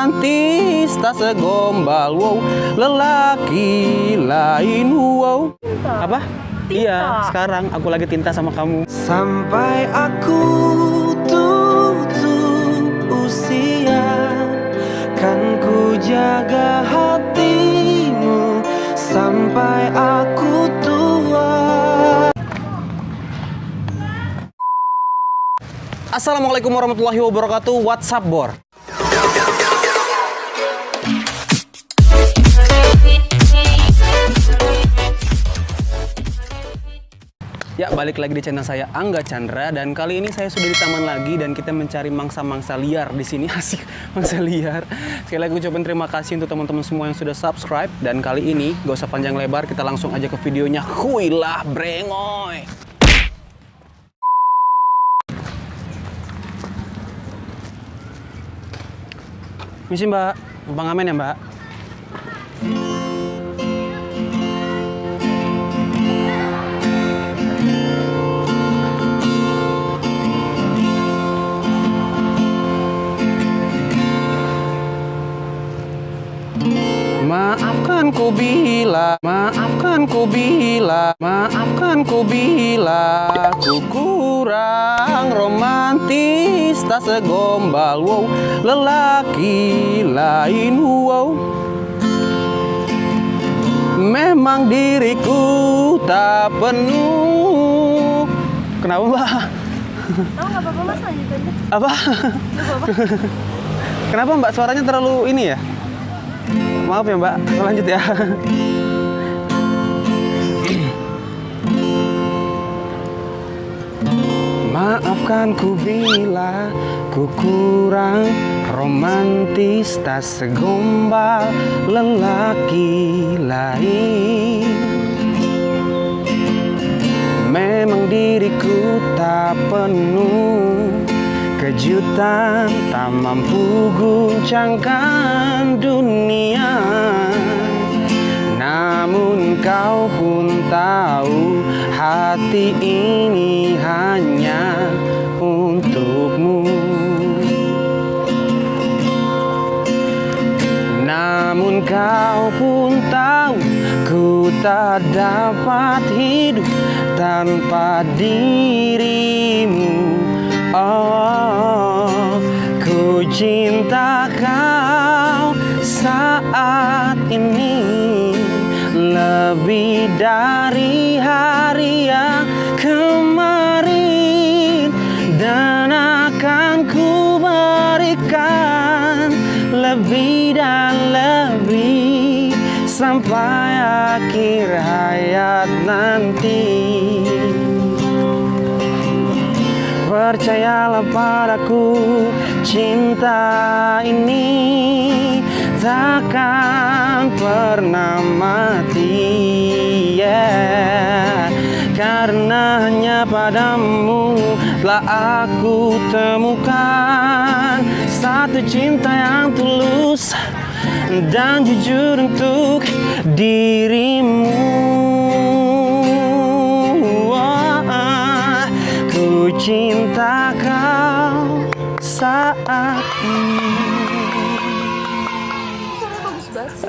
romantis tak segombal, wow, lelaki lain, wow. Apa? Iya, sekarang aku lagi tinta sama kamu. Sampai aku tutup usia, kan ku jaga hatimu sampai aku tua. Assalamualaikum warahmatullahi wabarakatuh. What's up, Bor? Ya, balik lagi di channel saya Angga Chandra, dan kali ini saya sudah di taman lagi dan kita mencari mangsa-mangsa liar di sini. Asik, mangsa liar. Sekali lagi ucapin terima kasih untuk teman-teman semua yang sudah subscribe, dan kali ini gak usah panjang lebar, kita langsung aja ke videonya. Huilah brengoy. Misi Mbak, Bang Amen ya Mbak? Maafkan ku bila, maafkan ku bila, maafkan ku bila ku kurang romantis tak segombal, wow, lelaki lain, wow. Memang diriku tak penuh. Kenapa Mbak? Oh, nggak apa-apa Mas, lanjut aja. Apa? Nggak apa-apa. Kenapa Mbak, suaranya terlalu ini ya? Maaf ya Mbak, lanjut ya. Maafkan ku bila ku kurang romantis tak segombal lelaki lain. Memang diriku tak penuh kejutan, tak mampu guncangkan dunia. Namun kau pun tahu hati ini hanya untukmu. Namun kau pun tahu ku tak dapat hidup tanpa dirimu. Oh, ku cinta kau saat ini lebih dari hari yang kemarin, dan akan ku berikan lebih dan lebih sampai akhir hayat nanti. Percayalah padaku, cinta ini takkan pernah mati, yeah. Karena hanya padamu telah aku temukan satu cinta yang tulus dan jujur untuk dirimu. Ku cinta kau saat ini. Suaranya bagus banget sih.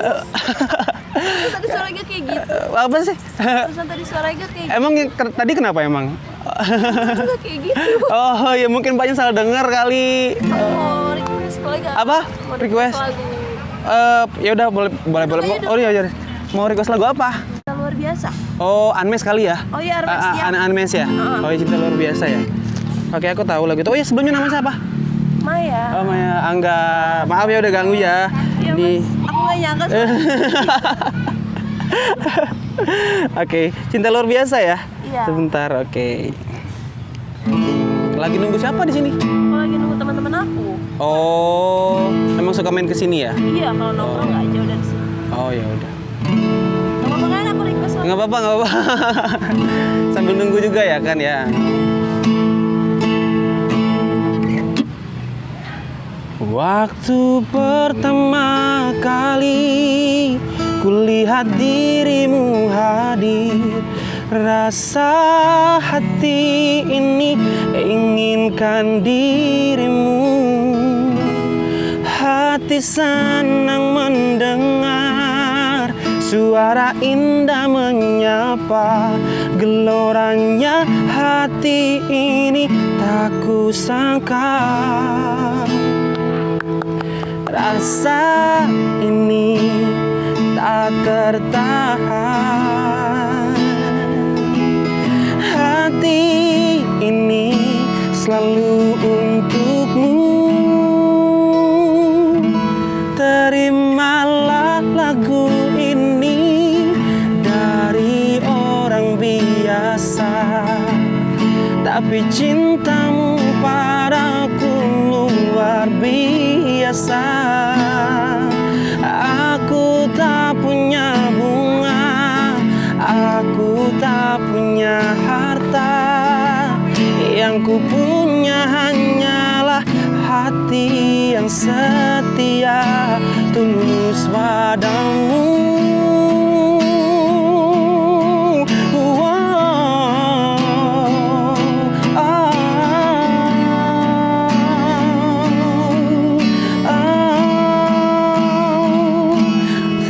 Terus tadi suaranya kayak gitu. Apa sih? Terusan tadi suaranya kayak gitu. Emang tadi kenapa emang? Enggak kayak gitu. Oh ya, mungkin banyak salah dengar kali. Mau request boleh gak? Apa? Mau Request? lagu Ya udah, boleh. Oh iya. Mau request lagu apa? Cinta Luar Biasa. Oh, Unmesh kali ya? Oh iya, Armes ya. Unmesh ya? Oh iya, Cinta Luar Biasa ya? Oke, aku tahu lagu itu. Oh iya, sebelumnya namanya siapa? Maya. Oh, Maya Angga. Maaf ya udah ganggu ya. Iya Di... Mas, aku gak nyangka. Oke, Cinta Luar Biasa ya? Iya. Sebentar, oke. Lagi nunggu siapa di sini? Aku lagi nunggu teman-teman aku. Oh, emang suka main ke sini ya? Iya, kalau nongkrong nggak jauh dari sini. Oh ya udah. Gak apa-apa kan aku request lagu. Nggak apa-apa. Sambil nunggu juga ya kan ya. Waktu pertama kali kulihat dirimu hadir, rasa hati ini inginkan dirimu. hati senang mendengar suara indah menyapa. Geloranya hati ini tak kusangka. Rasa ini tak tertahan. Hati ini selalu untukmu. Terimalah lagu ini dari orang biasa, tapi cintamu padaku luar biasa. Aku tak punya bunga, aku tak punya harta. Yang ku punya hanyalah hati yang setia, tulus padamu.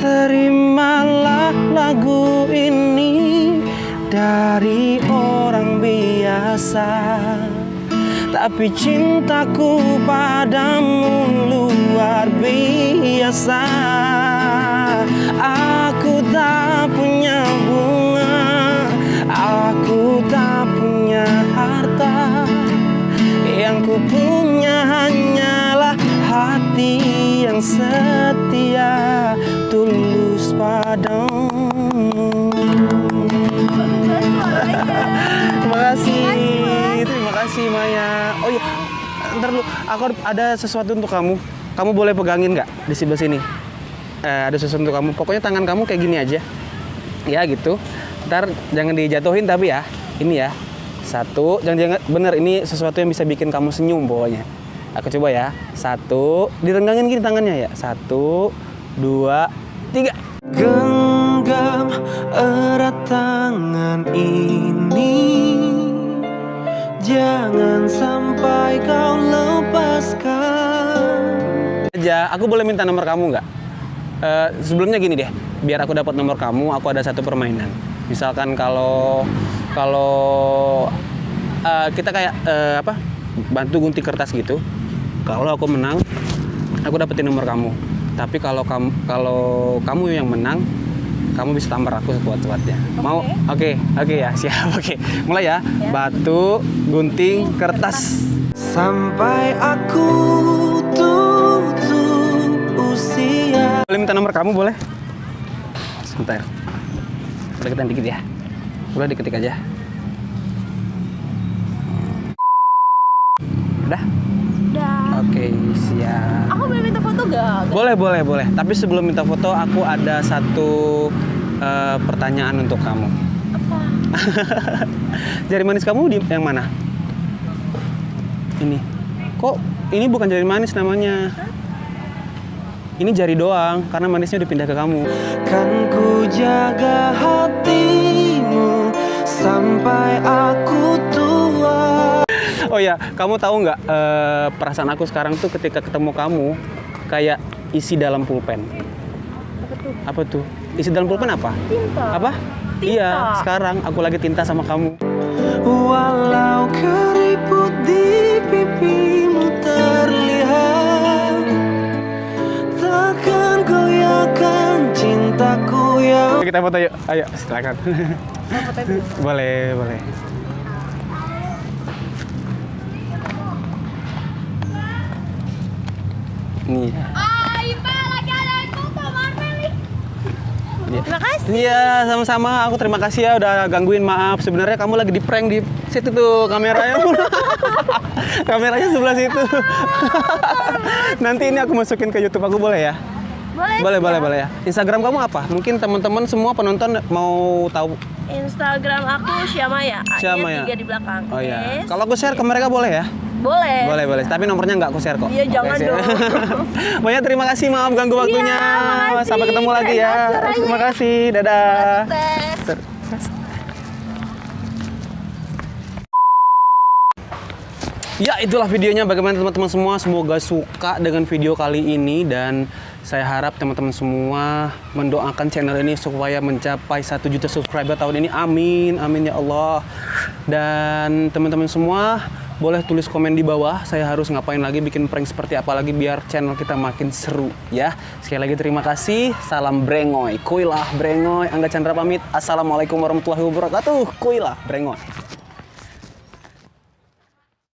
Terimalah lagu ini dari orang biasa, tapi cintaku padamu luar biasa. Aku tak punya bunga, aku tak punya harta. Yang ku punya hanyalah hati yang setia, tulus padamu. Terima kasih Maya. Oh iya, ntar dulu, aku ada sesuatu untuk kamu. Kamu boleh pegangin nggak di sebelah sini? Ada sesuatu untuk kamu. Pokoknya tangan kamu kayak gini aja. Ya gitu. Ntar jangan dijatuhin tapi ya. Ini ya. Satu, jangan bener ini sesuatu yang bisa bikin kamu senyum pokoknya. Aku coba ya. Satu, direnggangin gini tangannya ya. 1, 2, 3. Genggam erat tangan ini, jangan sampai kau lepaskan. Aja, aku boleh minta nomor kamu nggak? Sebelumnya gini deh, biar aku dapat nomor kamu, aku ada satu permainan. Misalkan kalau kita kayak bantu gunting kertas gitu. Kalau aku menang, aku dapetin nomor kamu. Tapi kalau kamu yang menang, kamu bisa tampar aku sekuat-kuatnya. Mau? Oke ya, siap. Oke. Mulai ya. Batu, gunting, kertas. Sampai aku tutup usia. Boleh minta nomor kamu, boleh? Sebentar. Udah ketik dikit ya. Udah diketik aja. Udah? Udah. Oke, siap. Aku boleh minta foto gak? Boleh. Tapi sebelum minta foto, aku ada satu pertanyaan untuk kamu. Apa? Jari manis kamu di yang mana? Ini. Kok ini bukan jari manis namanya? Ini jari doang, karena manisnya udah pindah ke kamu. Kan ku jaga hatimu sampai aku tua. Oh ya, kamu tahu nggak perasaan aku sekarang tuh ketika ketemu kamu kayak isi dalam pulpen. Apa tuh? Isi dalam pulpen apa? Tinta. Apa? Tinta. Iya, sekarang aku lagi tinta sama kamu. Walau keriput di pipimu terlihat, takkan goyahkan cintaku yang... Kita foto yuk, ayo silakan. Foto dulu. Boleh. Nih. lagi ada foto Marvel nih. Terima kasih. Iya, sama-sama. Aku terima kasih ya udah gangguin. Maaf. Sebenarnya kamu lagi di prank di situ tuh kameranya. Kameranya sebelah situ. Nanti ini aku masukin ke YouTube aku, boleh ya? Boleh ya. Instagram kamu apa? Mungkin teman-teman semua penonton mau tahu. Instagram aku Syamaya. Syamaya. 3 di belakang. Oh iya. Yes. Kalau aku share ke mereka boleh ya? Boleh. Tapi nomornya nggak aku share kok. Iya, jangan siap. dong. Banyak terima kasih, maaf ganggu waktunya. makasih. Sampai ketemu lagi ya. Keren banget suaranya. Terima kasih. Dadah. Sukses. Ya, itulah videonya. Bagaimana teman-teman semua? Semoga suka dengan video kali ini. Dan saya harap teman-teman semua mendoakan channel ini supaya mencapai 1 juta subscriber tahun ini. Amin, amin ya Allah. Dan teman-teman semua boleh tulis komen di bawah. Saya harus ngapain lagi, bikin prank seperti apa lagi biar channel kita makin seru ya. Sekali lagi terima kasih. Salam Brengoy. Kuilah Brengoy. Angga Chandra pamit. Assalamualaikum warahmatullahi wabarakatuh. Kuilah Brengoy.